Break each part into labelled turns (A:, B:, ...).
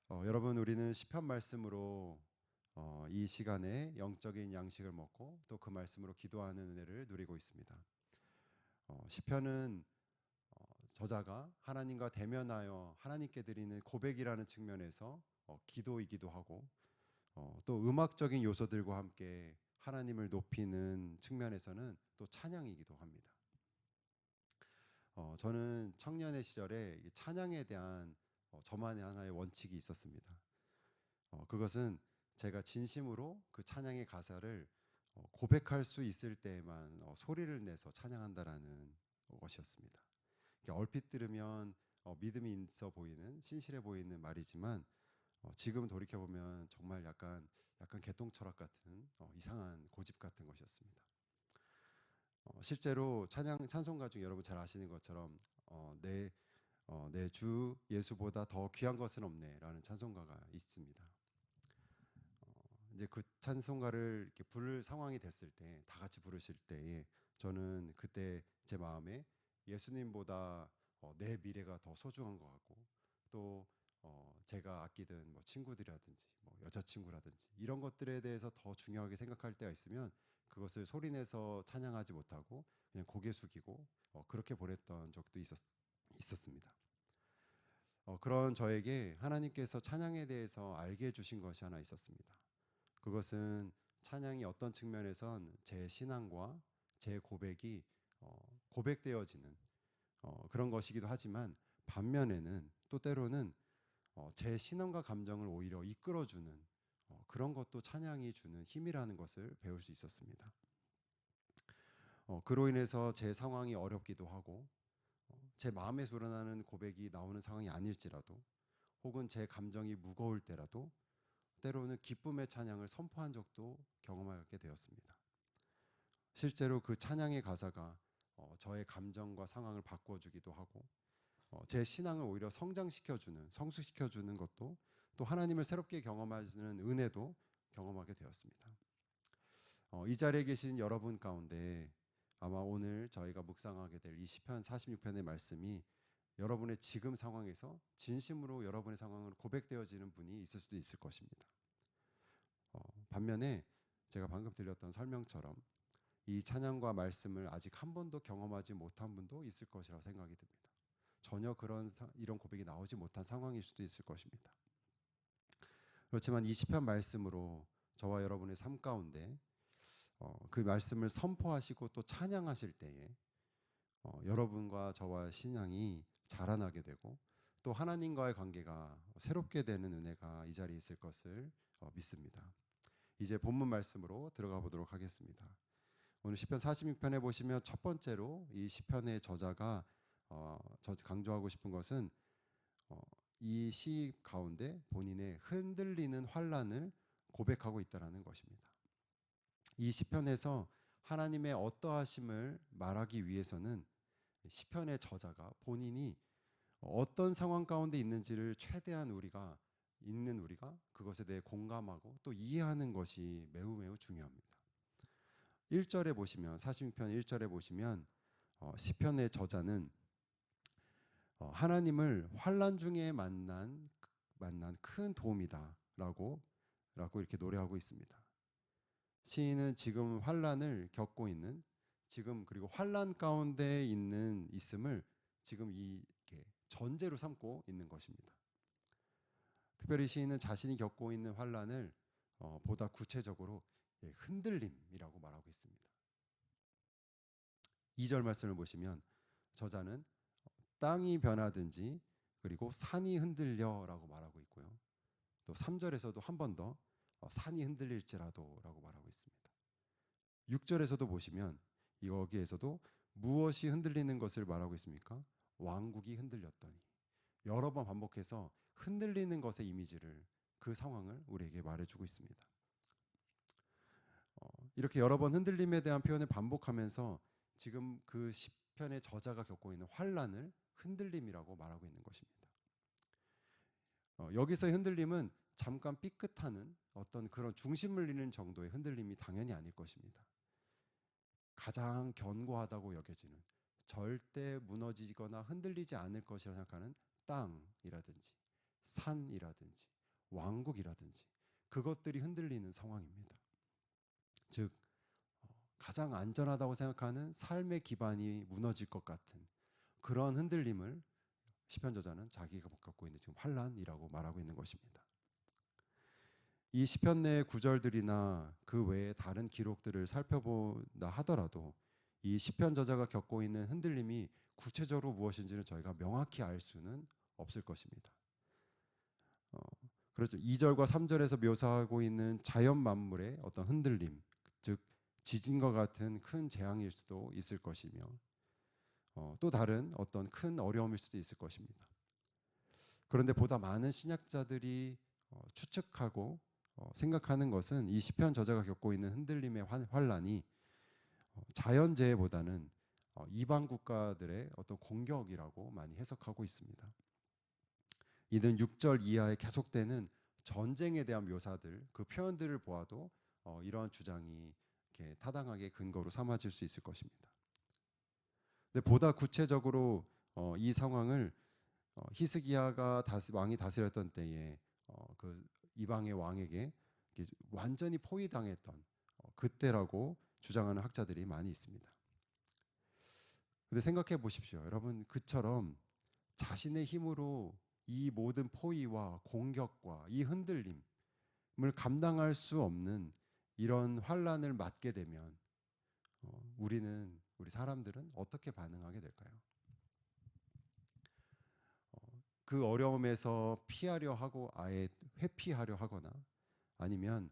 A: 여러분, 우리는 시편 말씀으로 이 시간에 영적인 양식을 먹고 또 그 말씀으로 기도하는 은혜를 누리고 있습니다. 시편은 저자가 하나님과 대면하여 하나님께 드리는 고백이라는 측면에서 기도이기도 하고, 또 음악적인 요소들과 함께 하나님을 높이는 측면에서는 또 찬양이기도 합니다. 저는 청년의 시절에 이 찬양에 대한 저만의 하나의 원칙이 있었습니다. 그것은 제가 진심으로 그 찬양의 가사를 고백할 수 있을 때에만 소리를 내서 찬양한다라는 것이었습니다. 얼핏 들으면 믿음이 있어 보이는, 신실해 보이는 말이지만 지금 돌이켜 보면 정말 약간 개똥철학 같은 이상한 고집 같은 것이었습니다. 실제로 찬송가 중 여러분 잘 아시는 것처럼 내 주 예수보다 더 귀한 것은 없네라는 찬송가가 있습니다. 이제 그 찬송가를 이렇게 부를 상황이 됐을 때, 다 같이 부르실 때에 저는 그때 제 마음에 예수님보다 내 미래가 더 소중한 것 같고, 또 제가 아끼던 뭐 친구들이라든지 뭐 여자친구라든지 이런 것들에 대해서 더 중요하게 생각할 때가 있으면 그것을 소리내서 찬양하지 못하고 그냥 고개 숙이고 그렇게 보냈던 적도 있었습니다. 그런 저에게 하나님께서 찬양에 대해서 알게 해주신 것이 하나 있었습니다. 그것은 찬양이 어떤 측면에선 제 신앙과 제 고백이 고백되어지는 그런 것이기도 하지만, 반면에는 또 때로는 제 신앙과 감정을 오히려 이끌어주는 그런 것도 찬양이 주는 힘이라는 것을 배울 수 있었습니다. 그로 인해서 제 상황이 어렵기도 하고, 제 마음에서 우러나는 고백이 나오는 상황이 아닐지라도, 혹은 제 감정이 무거울 때라도 때로는 기쁨의 찬양을 선포한 적도 경험하게 되었습니다. 실제로 그 찬양의 가사가 저의 감정과 상황을 바꿔주기도 하고, 제 신앙을 오히려 성장시켜주는, 성숙시켜주는 것도, 또 하나님을 새롭게 경험하는 은혜도 경험하게 되었습니다. 이 자리에 계신 여러분 가운데 아마 오늘 저희가 묵상하게 될 이 시편 46편의 말씀이 여러분의 지금 상황에서 진심으로 여러분의 상황을 고백되어지는 분이 있을 수도 있을 것입니다. 반면에 제가 방금 드렸던 설명처럼 이 찬양과 말씀을 아직 한 번도 경험하지 못한 분도 있을 것이라고 생각이 듭니다. 전혀 이런 고백이 나오지 못한 상황일 수도 있을 것입니다. 그렇지만 이 시편 말씀으로 저와 여러분의 삶 가운데 그 말씀을 선포하시고 또 찬양하실 때에 여러분과 저와 신앙이 자라나게 되고, 또 하나님과의 관계가 새롭게 되는 은혜가 이 자리에 있을 것을 믿습니다. 이제 본문 말씀으로 들어가 보도록 하겠습니다. 오늘 시편 46편에 보시면 첫 번째로 이 시편의 저자가 강조하고 싶은 것은 이 시 가운데 본인의 흔들리는 환난을 고백하고 있다는 것입니다. 이 시편에서 하나님의 어떠하심을 말하기 위해서는 시편의 저자가 본인이 어떤 상황 가운데 있는지를 최대한 우리가 그것에 대해 공감하고 또 이해하는 것이 매우 중요합니다. 1절에 보시면, 46편 1절에 보시면 시편의 저자는 하나님을 환난 중에 만난 큰 도움이다라고 이렇게 노래하고 있습니다. 시인은 지금 환난을 겪고 있는, 그리고 환난 가운데 있음을 지금 이게 전제로 삼고 있는 것입니다. 특별히 시인은 자신이 겪고 있는 환난을 보다 구체적으로 흔들림이라고 말하고 있습니다. 2절 말씀을 보시면 저자는 땅이 변하든지 그리고 산이 흔들려라고 말하고 있고요. 또 3절에서도 한 번 더 산이 흔들릴지라도라고 말하고 있습니다. 6절에서도 보시면 여기에서도 무엇이 흔들리는 것을 말하고 있습니까? 왕국이 흔들렸더니. 여러 번 반복해서 흔들리는 것의 이미지를, 그 상황을 우리에게 말해주고 있습니다. 이렇게 여러 번 흔들림에 대한 표현을 반복하면서 지금 그 시편의 저자가 겪고 있는 환난을 흔들림이라고 말하고 있는 것입니다. 여기서의 흔들림은 잠깐 삐끗하는 어떤 그런 중심을 잃는 정도의 흔들림이 당연히 아닐 것입니다. 가장 견고하다고 여겨지는, 절대 무너지거나 흔들리지 않을 것이라 생각하는 땅이라든지 산이라든지 왕국이라든지 그것들이 흔들리는 상황입니다. 즉 가장 안전하다고 생각하는 삶의 기반이 무너질 것 같은 그런 흔들림을 시편 저자는 자기가 겪고 있는 지금 환란이라고 말하고 있는 것입니다. 이 시편 내의 구절들이나 그 외에 다른 기록들을 살펴본다 하더라도 이 시편 저자가 겪고 있는 흔들림이 구체적으로 무엇인지를 저희가 명확히 알 수는 없을 것입니다. 그렇죠. 2절과 3절에서 묘사하고 있는 자연 만물의 어떤 흔들림, 즉 지진과 같은 큰 재앙일 수도 있을 것이며 또 다른 어떤 큰 어려움일 수도 있을 것입니다. 그런데 보다 많은 신약자들이 추측하고 생각하는 것은 이 시편 저자가 겪고 있는 흔들림의 환란이 자연재해보다는 이방 국가들의 어떤 공격이라고 많이 해석하고 있습니다. 이는 6절 이하에 계속되는 전쟁에 대한 묘사들, 그 표현들을 보아도 이러한 주장이 이렇게 타당하게 근거로 삼아질 수 있을 것입니다. 근데 보다 구체적으로 이 상황을 히스기야가 왕이 다스렸던 때에 그 이방의 왕에게 완전히 포위당했던 그때라고 주장하는 학자들이 많이 있습니다. 근데 생각해 보십시오. 여러분, 그처럼 자신의 힘으로 이 모든 포위와 공격과 이 흔들림을 감당할 수 없는 이런 환란을 맞게 되면 우리 사람들은 어떻게 반응하게 될까요? 그 어려움에서 피하려 하고 아예 회피하려 하거나 아니면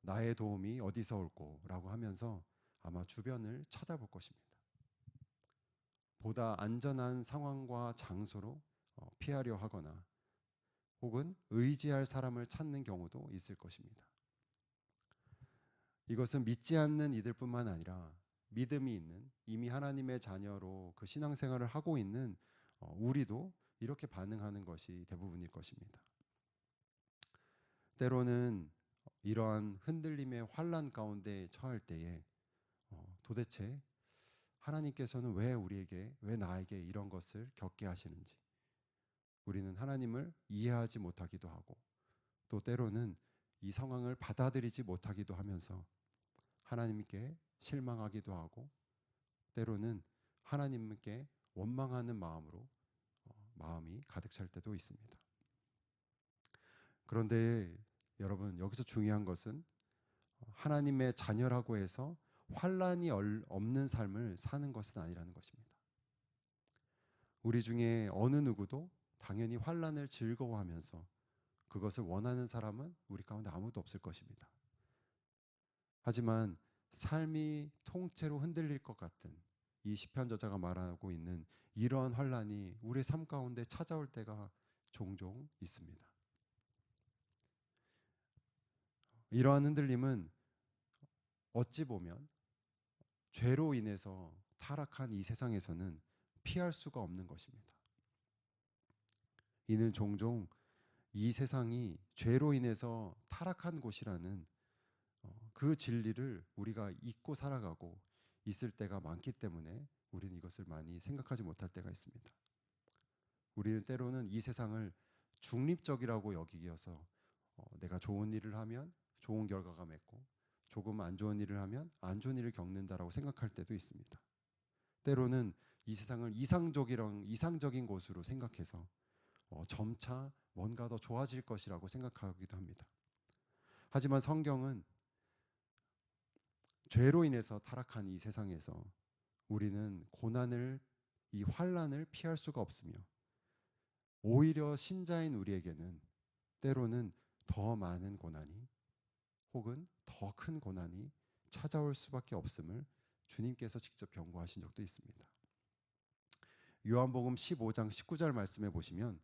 A: 나의 도움이 어디서 올꼬라고 하면서 아마 주변을 찾아볼 것입니다. 보다 안전한 상황과 장소로 피하려 하거나 혹은 의지할 사람을 찾는 경우도 있을 것입니다. 이것은 믿지 않는 이들뿐만 아니라 믿음이 있는 이미 하나님의 자녀로 그 신앙생활을 하고 있는 우리도 이렇게 반응하는 것이 대부분일 것입니다. 때로는 이러한 흔들림의 환란 가운데 처할 때에 도대체 하나님께서는 왜 나에게 이런 것을 겪게 하시는지 우리는 하나님을 이해하지 못하기도 하고 또 때로는 이 상황을 받아들이지 못하기도 하면서 하나님께 실망하기도 하고 때로는 하나님께 원망하는 마음으로 마음이 가득 찰 때도 있습니다. 그런데 여러분, 여기서 중요한 것은 하나님의 자녀라고 해서 환란이 없는 삶을 사는 것은 아니라는 것입니다. 우리 중에 어느 누구도 당연히 환란을 즐거워하면서 그것을 원하는 사람은 우리 가운데 아무도 없을 것입니다. 하지만 삶이 통째로 흔들릴 것 같은 이 시편 저자가 말하고 있는 이러한 환란이 우리의 삶 가운데 찾아올 때가 종종 있습니다. 이러한 흔들림은 어찌 보면 죄로 인해서 타락한 이 세상에서는 피할 수가 없는 것입니다. 이는 종종 이 세상이 죄로 인해서 타락한 곳이라는 그 진리를 우리가 잊고 살아가고 있을 때가 많기 때문에 우리는 이것을 많이 생각하지 못할 때가 있습니다. 우리는 때로는 이 세상을 중립적이라고 여기어서 내가 좋은 일을 하면 좋은 결과가 맺고 조금 안 좋은 일을 하면 안 좋은 일을 겪는다라고 생각할 때도 있습니다. 때로는 이 세상을 이상적인 곳으로 생각해서 점차 뭔가 더 좋아질 것이라고 생각하기도 합니다. 하지만 성경은 죄로 인해서 타락한 이 세상에서 우리는 이 환란을 피할 수가 없으며 오히려 신자인 우리에게는 때로는 더 많은 고난이 혹은 더 큰 고난이 찾아올 수밖에 없음을 주님께서 직접 경고하신 적도 있습니다. 요한복음 15장 19절 말씀해 보시면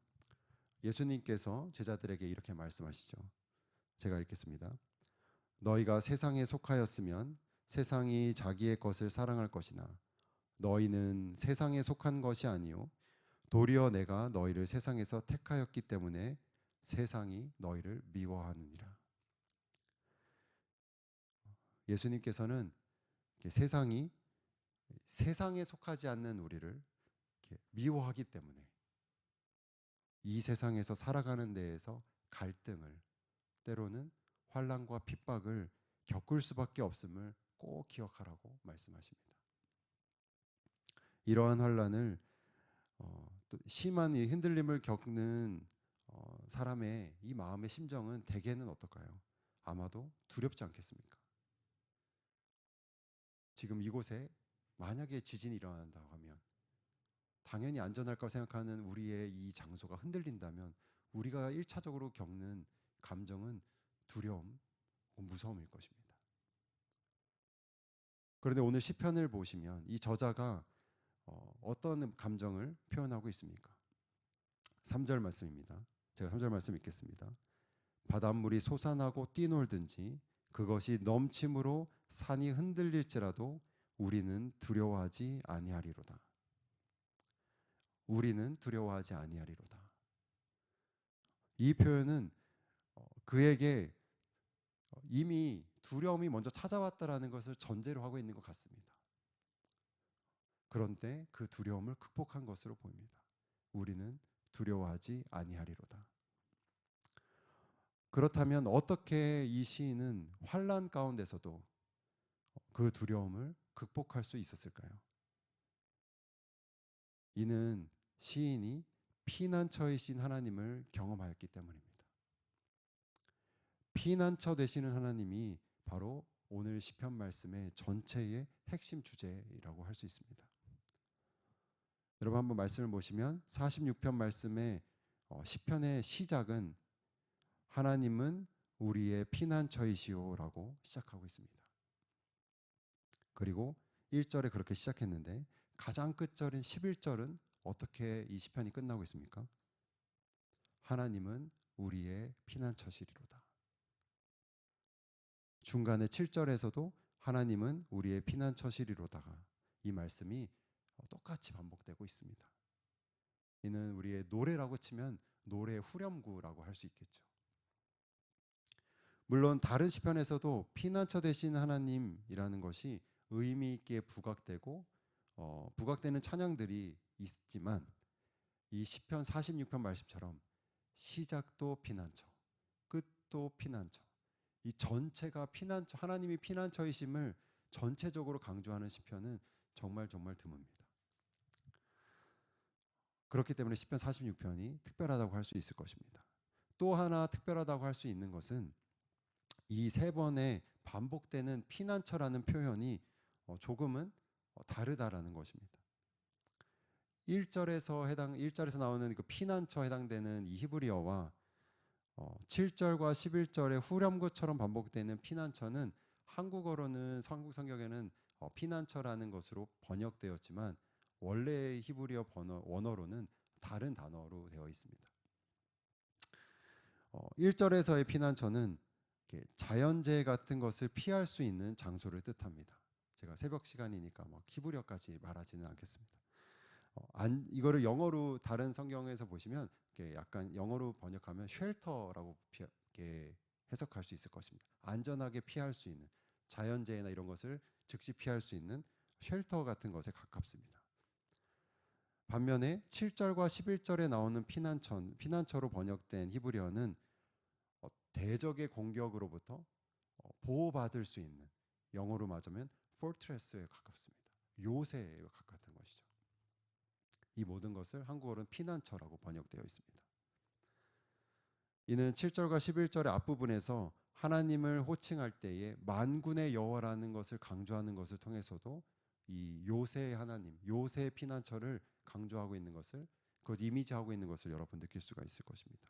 A: 예수님께서 제자들에게 이렇게 말씀하시죠. 제가 읽겠습니다. 너희가 세상에 속하였으면 세상이 자기의 것을 사랑할 것이나 너희는 세상에 속한 것이 아니요 도리어 내가 너희를 세상에서 택하였기 때문에 세상이 너희를 미워하느니라. 예수님께서는 세상에 속하지 않는 우리를 미워하기 때문에 이 세상에서 살아가는 데에서 갈등을, 때로는 환난과 핍박을 겪을 수밖에 없음을 꼭 기억하라고 말씀하십니다. 이러한 환난을 또 심한 이 흔들림을 겪는 사람의 이 마음의 심정은 대개는 어떨까요? 아마도 두렵지 않겠습니까? 지금 이곳에 만약에 지진이 일어난다고 하면 당연히 안전할 거라 생각하는 우리의 이 장소가 흔들린다면 우리가 1차적으로 겪는 감정은 두려움, 무서움일 것입니다. 그런데 오늘 시편을 보시면 이 저자가 어떤 감정을 표현하고 있습니까? 3절 말씀입니다. 제가 3절 말씀 읽겠습니다. 바닷물이 솟아나고 뛰놀든지 그것이 넘침으로 산이 흔들릴지라도 우리는 두려워하지 아니하리로다. 우리는 두려워하지 아니하리로다. 이 표현은 그에게 이미 두려움이 먼저 찾아왔다라는 것을 전제로 하고 있는 것 같습니다. 그런데 그 두려움을 극복한 것으로 보입니다. 우리는 두려워하지 아니하리로다. 그렇다면 어떻게 이 시인은 환난 가운데서도 그 두려움을 극복할 수 있었을까요? 이는 시인이 피난처이신 하나님을 경험하였기 때문입니다. 피난처 되시는 하나님이 바로 오늘 시편 말씀의 전체의 핵심 주제라고 할 수 있습니다. 여러분 한번 말씀을 보시면 46편 말씀의 시편의 시작은 하나님은 우리의 피난처이시오라고 시작하고 있습니다. 그리고 1절에 그렇게 시작했는데 가장 끝절인 11절은 어떻게 이 시편이 끝나고 있습니까? 하나님은 우리의 피난처시리로다. 중간에 7절에서도 하나님은 우리의 피난처시리로다가 이 말씀이 똑같이 반복되고 있습니다. 이는 우리의 노래라고 치면 노래 후렴구라고 할 수 있겠죠. 물론 다른 시편에서도 피난처 되신 하나님이라는 것이 의미 있게 부각되고 부각되는 찬양들이 있지만 이 시편 46편 말씀처럼 시작도 피난처, 끝도 피난처, 이 전체가 피난처, 하나님이 피난처이심을 전체적으로 강조하는 시편은 정말 드뭅니다. 그렇기 때문에 시편 46편이 특별하다고 할 수 있을 것입니다. 또 하나 특별하다고 할 수 있는 것은 이 세 번의 반복되는 피난처라는 표현이 조금은 다르다라는 것입니다. 1절에서 나오는 그 피난처 해당되는 이 히브리어와 7절과 11절의 후렴구처럼 반복되는 피난처는 한국어로는 한국 성경에는 피난처라는 것으로 번역되었지만 원래의 히브리어 원어로는 다른 단어로 되어 있습니다. 1절에서의 피난처는 자연재해 같은 것을 피할 수 있는 장소를 뜻합니다. 제가 새벽 시간이니까 막 히브리어까지 말하지는 않겠습니다. 이거를 영어로 다른 성경에서 보시면 약간 영어로 번역하면 쉘터라고 해석할 수 있을 것입니다. 안전하게 피할 수 있는 자연재해나 이런 것을 즉시 피할 수 있는 쉘터 같은 것에 가깝습니다. 반면에 7절과 11절에 나오는 피난처로 번역된 히브리어는 대적의 공격으로부터 보호받을 수 있는, 영어로 말하면 fortress에 가깝습니다. 요새에 가깝던 것이죠. 이 모든 것을 한국어로는 피난처라고 번역되어 있습니다. 이는 7절과 11절의 앞부분에서 하나님을 호칭할 때에 만군의 여호와라는 것을 강조하는 것을 통해서도 이 요새의 하나님, 요새의 피난처를 강조하고 있는 것을, 그것 이미지하고 있는 것을 여러분 느낄 수가 있을 것입니다.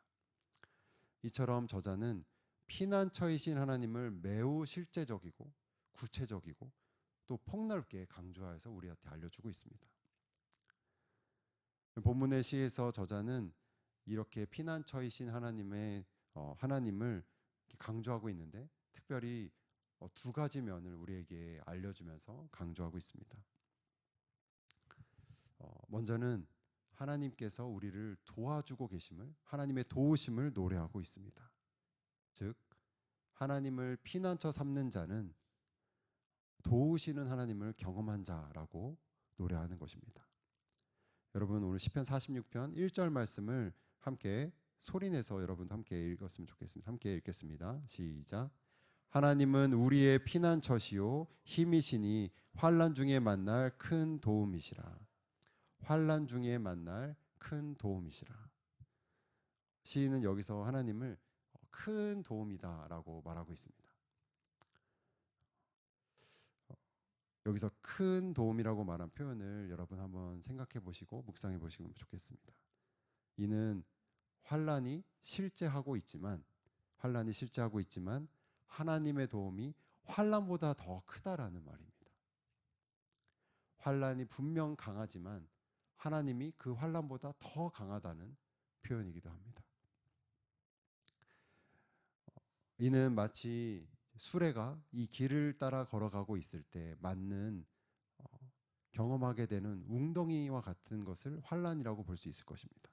A: 이처럼 저자는 피난처이신 하나님을 매우 실제적이고 구체적이고 또 폭넓게 강조해서 우리한테 알려주고 있습니다. 본문의 시에서 저자는 이렇게 피난처이신 하나님을 강조하고 있는데 특별히 두 가지 면을 우리에게 알려주면서 강조하고 있습니다. 먼저는 하나님께서 우리를 도와주고 계심을, 하나님의 도우심을 노래하고 있습니다. 즉 하나님을 피난처 삼는 자는 도우시는 하나님을 경험한 자라고 노래하는 것입니다. 여러분 오늘 시편 46편 1절 말씀을 함께 소리내서 여러분도 함께 읽었으면 좋겠습니다. 함께 읽겠습니다. 시작. 하나님은 우리의 피난처시요 힘이시니 환난 중에 만날 큰 도움이시라. 환난 중에 만날 큰 도움이시라. 시인은 여기서 하나님을 큰 도움이다라고 말하고 있습니다. 여기서 큰 도움이라고 말한 표현을 여러분 한번 생각해 보시고 묵상해 보시면 좋겠습니다. 이는 환난이 실제하고 있지만 하나님의 도움이 환난보다 더 크다라는 말입니다. 환난이 분명 강하지만 하나님이 그 환난보다 더 강하다는 표현이기도 합니다. 이는 마치 수레가 이 길을 따라 걸어가고 있을 때 맞는 경험하게 되는 웅덩이와 같은 것을 환난이라고 볼 수 있을 것입니다.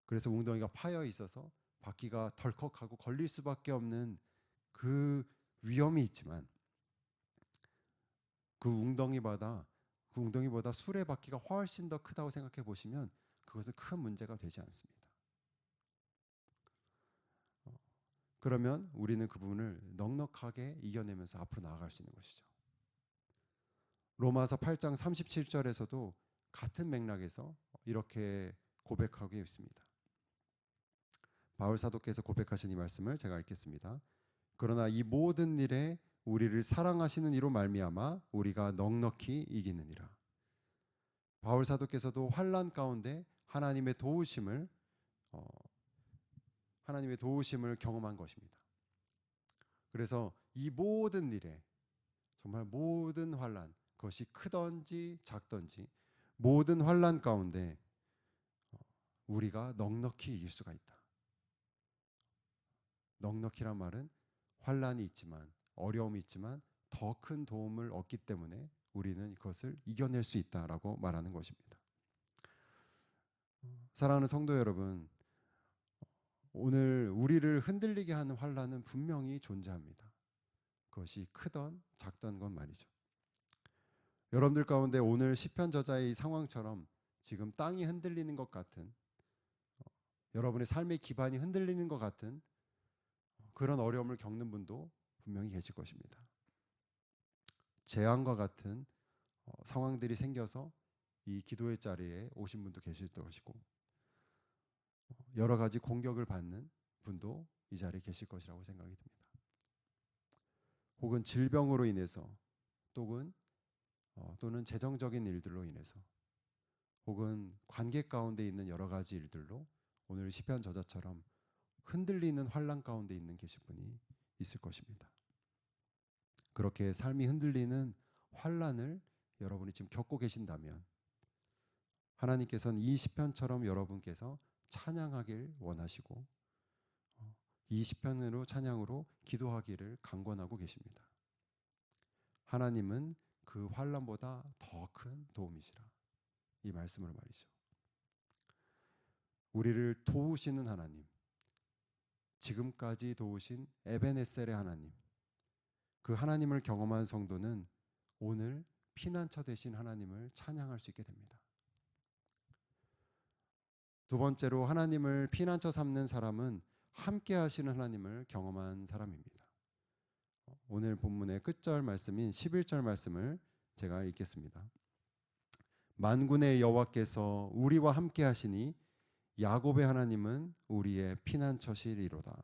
A: 그래서 웅덩이가 파여 있어서 바퀴가 덜컥하고 걸릴 수밖에 없는 그 위험이 있지만 그 웅덩이보다 수레바퀴가 훨씬 더 크다고 생각해 보시면 그것은 큰 문제가 되지 않습니다. 그러면 우리는 그 부분을 넉넉하게 이겨내면서 앞으로 나아갈 수 있는 것이죠. 로마서 8장 37절에서도 같은 맥락에서 이렇게 고백하고 있습니다. 바울 사도께서 고백하신 이 말씀을 제가 읽겠습니다. 그러나 이 모든 일에 우리를 사랑하시는 이로 말미암아 우리가 넉넉히 이기느니라. 바울 사도께서도 환난 가운데 하나님의 도우심을 경험한 것입니다. 그래서 이 모든 일에 정말 모든 환난, 그것이 크든지 작든지 모든 환난 가운데 우리가 넉넉히 이길 수가 있다. 넉넉히란 말은 환난이 있지만 어려움이 있지만 더 큰 도움을 얻기 때문에 우리는 그것을 이겨낼 수 있다라고 말하는 것입니다. 사랑하는 성도 여러분, 오늘 우리를 흔들리게 하는 환난은 분명히 존재합니다. 그것이 크던 작던 건 말이죠. 여러분들 가운데 오늘 시편 저자의 이 상황처럼 지금 땅이 흔들리는 것 같은 여러분의 삶의 기반이 흔들리는 것 같은 그런 어려움을 겪는 분도 분명히 계실 것입니다. 재앙과 같은 상황들이 생겨서 이 기도의 자리에 오신 분도 계실 것이고 여러 가지 공격을 받는 분도 이 자리에 계실 것이라고 생각이 듭니다. 혹은 질병으로 인해서 또는 재정적인 일들로 인해서 혹은 관계 가운데 있는 여러 가지 일들로 오늘 시편 저자처럼 흔들리는 환난 가운데 있는 계신 분이 있을 것입니다. 그렇게 삶이 흔들리는 환난을 여러분이 지금 겪고 계신다면 하나님께서는 이 시편처럼 여러분께서 찬양하길 원하시고 이 시편으로 찬양으로 기도하기를 간구하고 계십니다. 하나님은 그 환난보다 더 큰 도움이시라. 이 말씀으로 말이죠. 우리를 도우시는 하나님, 지금까지 도우신 에베네셀의 하나님, 그 하나님을 경험한 성도는 오늘 피난처 되신 하나님을 찬양할 수 있게 됩니다. 두 번째로 하나님을 피난처 삼는 사람은 함께 하시는 하나님을 경험한 사람입니다. 오늘 본문의 끝절 말씀인 11절 말씀을 제가 읽겠습니다. 만군의 여호와께서 우리와 함께 하시니 야곱의 하나님은 우리의 피난처시리로다.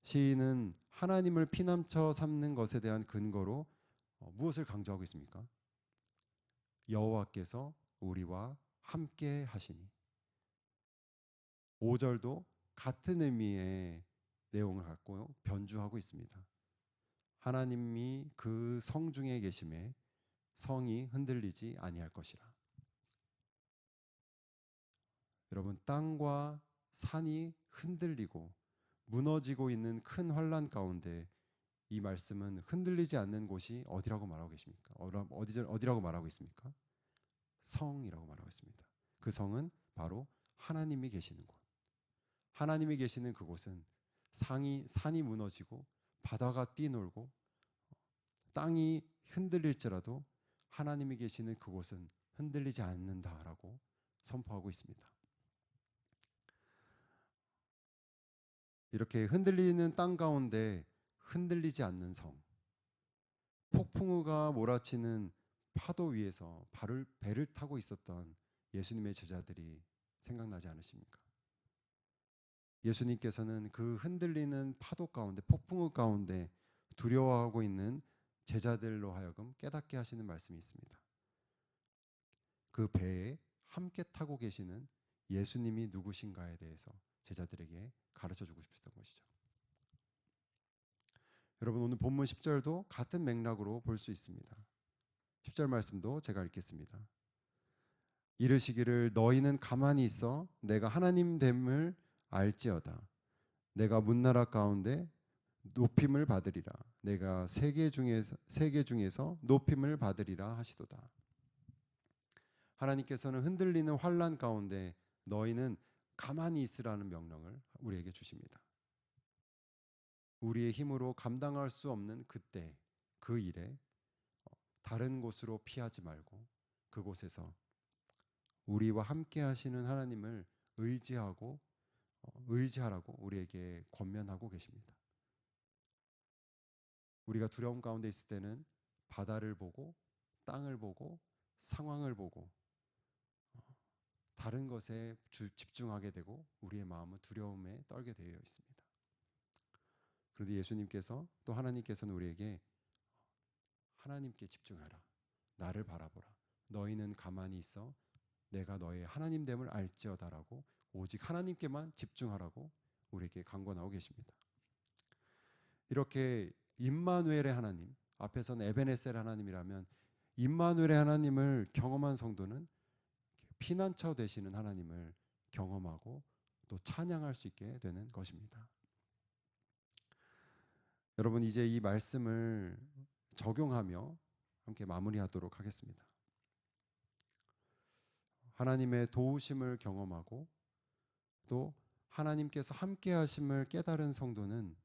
A: 시인은 하나님을 피난처 삼는 것에 대한 근거로 무엇을 강조하고 있습니까? 여호와께서 우리와 함께 하시니. 5절도 같은 의미의 내용을 갖고 변주하고 있습니다. 하나님이 그 성중에 계심에 성이 흔들리지 아니할 것이라. 여러분, 땅과 산이 흔들리고 무너지고 있는 큰 환난 가운데 이 말씀은 흔들리지 않는 곳이 어디라고 말하고 계십니까? 어디라고 말하고 있습니까? 성이라고 말하고 있습니다. 그 성은 바로 하나님이 계시는 곳. 하나님이 계시는 그곳은 산이 무너지고 바다가 뛰놀고 땅이 흔들릴지라도 하나님이 계시는 그곳은 흔들리지 않는다라고 선포하고 있습니다. 이렇게 흔들리는 땅 가운데 흔들리지 않는 성, 폭풍우가 몰아치는 파도 위에서 배를 타고 있었던 예수님의 제자들이 생각나지 않으십니까? 예수님께서는 그 흔들리는 파도 가운데, 폭풍우 가운데 두려워하고 있는 제자들로 하여금 깨닫게 하시는 말씀이 있습니다. 그 배에 함께 타고 계시는 예수님이 누구신가에 대해서 제자들에게 가르쳐 주고 싶었던 것이죠. 여러분, 오늘 본문 10절도 같은 맥락으로 볼 수 있습니다. 10절 말씀도 제가 읽겠습니다. 이르시기를 너희는 가만히 있어 내가 하나님 됨을 알지어다. 내가 문나라 가운데 높임을 받으리라. 내가 세계 중에서 높임을 받으리라 하시도다. 하나님께서는 흔들리는 환난 가운데 너희는 가만히 있으라는 명령을 우리에게 주십니다. 우리의 힘으로 감당할 수 없는 그때 그 일에 다른 곳으로 피하지 말고 그곳에서 우리와 함께 하시는 하나님을 의지하라고 우리에게 권면하고 계십니다. 우리가 두려움 가운데 있을 때는 바다를 보고 땅을 보고 상황을 보고 다른 것에 집중하게 되고 우리의 마음은 두려움에 떨게 되어 있습니다. 그런데 예수님께서 또 하나님께서는 우리에게 하나님께 집중하라. 나를 바라보라. 너희는 가만히 있어 내가 너의 하나님됨을 알지어다라고 오직 하나님께만 집중하라고 우리에게 강권하고 계십니다. 이렇게 임마누엘의 하나님, 앞에서는 에베네셀 하나님이라면 임마누엘의 하나님을 경험한 성도는 피난처 되시는 하나님을 경험하고 또 찬양할 수 있게 되는 것입니다. 여러분, 이제 이 말씀을 적용하며 함께 마무리하도록 하겠습니다. 하나님의 도우심을 경험하고 또 하나님께서 함께 하심을 깨달은 성도는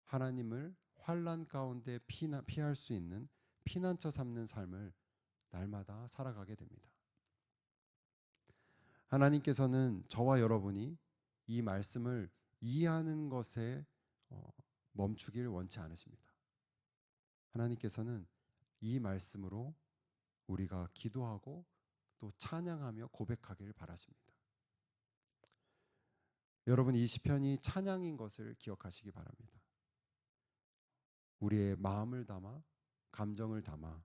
A: 하나님을 환난 가운데 피할 수 있는 피난처 삼는 삶을 날마다 살아가게 됩니다. 하나님께서는 저와 여러분이 이 말씀을 이해하는 것에 멈추길 원치 않으십니다. 하나님께서는 이 말씀으로 우리가 기도하고 또 찬양하며 고백하길 바라십니다. 여러분, 이 시편이 찬양인 것을 기억하시기 바랍니다. 우리의 마음을 담아 감정을 담아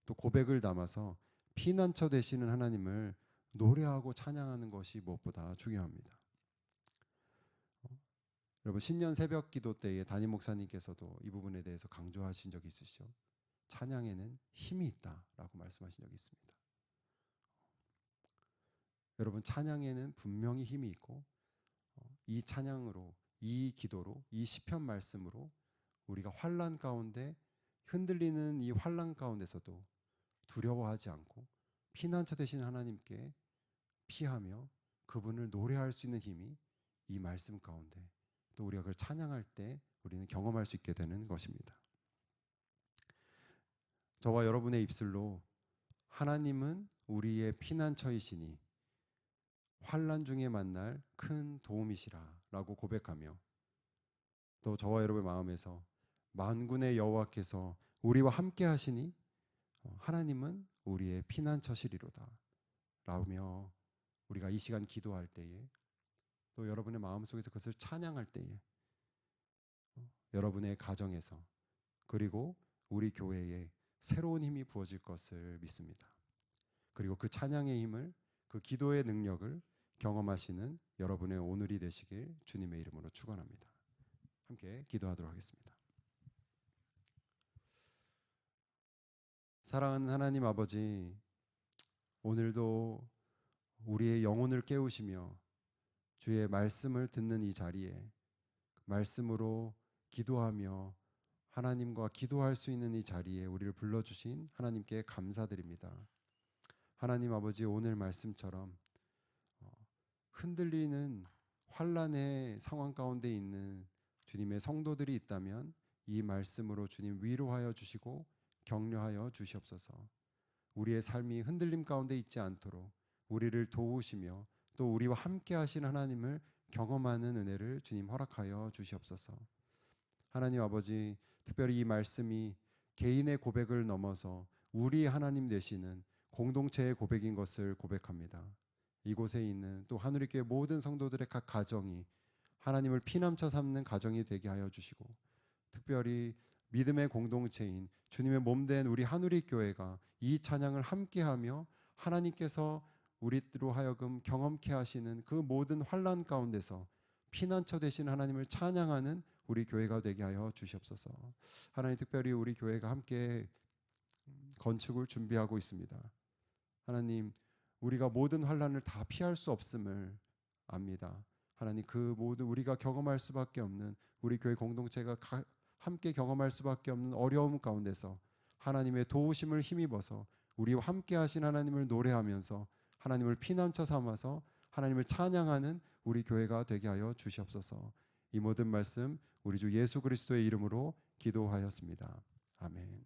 A: 또 고백을 담아서 피난처 되시는 하나님을 노래하고 찬양하는 것이 무엇보다 중요합니다. 여러분, 신년 새벽 기도 때에 담임 목사님께서도 이 부분에 대해서 강조하신 적이 있으시죠? 찬양에는 힘이 있다라고 말씀하신 적이 있습니다. 여러분, 찬양에는 분명히 힘이 있고 이 찬양으로, 이 기도로, 이 시편 말씀으로 우리가 환난 가운데 흔들리는 이 환난 가운데서도 두려워하지 않고 피난처 되신 하나님께 피하며 그분을 노래할 수 있는 힘이 이 말씀 가운데 또 우리가 그걸 찬양할 때 우리는 경험할 수 있게 되는 것입니다. 저와 여러분의 입술로 하나님은 우리의 피난처이시니 환난 중에 만날 큰 도움이시라라고 고백하며 또 저와 여러분의 마음에서 만군의 여호와께서 우리와 함께 하시니 하나님은 우리의 피난처시리로다 라며 우리가 이 시간 기도할 때에 또 여러분의 마음속에서 그것을 찬양할 때에 여러분의 가정에서 그리고 우리 교회에 새로운 힘이 부어질 것을 믿습니다. 그리고 그 찬양의 힘을, 그 기도의 능력을 경험하시는 여러분의 오늘이 되시길 주님의 이름으로 축원합니다. 함께 기도하도록 하겠습니다. 사랑하는 하나님 아버지, 오늘도 우리의 영혼을 깨우시며 주의 말씀을 듣는 이 자리에 말씀으로 기도하며 하나님과 기도할 수 있는 이 자리에 우리를 불러주신 하나님께 감사드립니다. 하나님 아버지, 오늘 말씀처럼 흔들리는 환난의 상황 가운데 있는 주님의 성도들이 있다면 이 말씀으로 주님 위로하여 주시고 격려하여 주시옵소서. 우리의 삶이 흔들림 가운데 있지 않도록 우리를 도우시며 또 우리와 함께 하신 하나님을 경험하는 은혜를 주님 허락하여 주시옵소서. 하나님 아버지, 특별히 이 말씀이 개인의 고백을 넘어서 우리 하나님 되시는 공동체의 고백인 것을 고백합니다. 이곳에 있는 또 하늘의 교회 모든 성도들의 각 가정이 하나님을 피남처 삼는 가정이 되게 하여 주시고, 특별히 믿음의 공동체인 주님의 몸된 우리 하늘의 교회가 이 찬양을 함께하며 하나님께서 우리로 하여금 경험케 하시는 그 모든 환난 가운데서 피난처 되신 하나님을 찬양하는 우리 교회가 되게 하여 주시옵소서. 하나님, 특별히 우리 교회가 함께 건축을 준비하고 있습니다. 하나님, 우리가 모든 환난을 다 피할 수 없음을 압니다. 하나님, 그 모든 우리가 경험할 수밖에 없는 우리 교회 공동체가 함께 경험할 수밖에 없는 어려움 가운데서 하나님의 도우심을 힘입어서 우리와 함께 하신 하나님을 노래하면서 하나님을 피난처 삼아서 하나님을 찬양하는 우리 교회가 되게 하여 주시옵소서. 이 모든 말씀 우리 주 예수 그리스도의 이름으로 기도하였습니다. 아멘.